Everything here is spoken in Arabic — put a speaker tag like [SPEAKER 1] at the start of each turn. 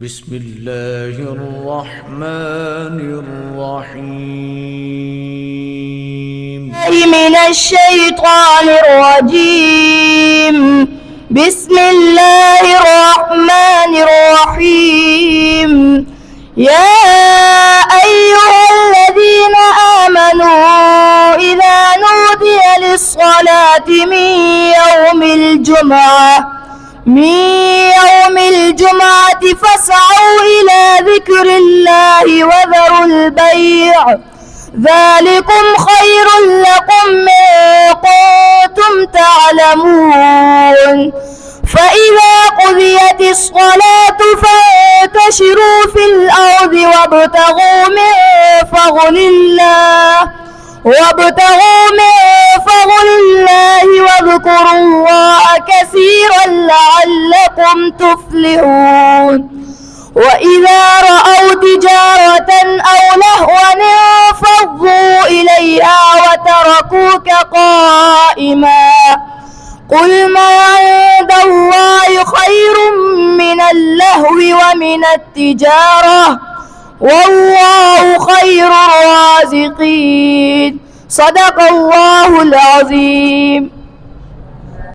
[SPEAKER 1] بسم الله الرحمن الرحيم.
[SPEAKER 2] من الشيطان الرجيم. بسم الله الرحمن الرحيم. يا أيها الذين آمنوا إذا نودي للصلاة من يوم الجمعة فاسعوا إلى ذكر الله وذروا البيع ذلكم خير لكم إن كنتم تعلمون. فإذا قضيت الصلاة فانتشروا في الأرض وابتغوا من فضل الله واذكروا الله كثيرا لعلكم تفلحون. وإذا رأوا تجارة أو لهوا انفضوا إليها وتركوك قائما. قل ما عند الله خير من اللهو ومن التجارة والله خير الرازقين. صدق الله العظيم.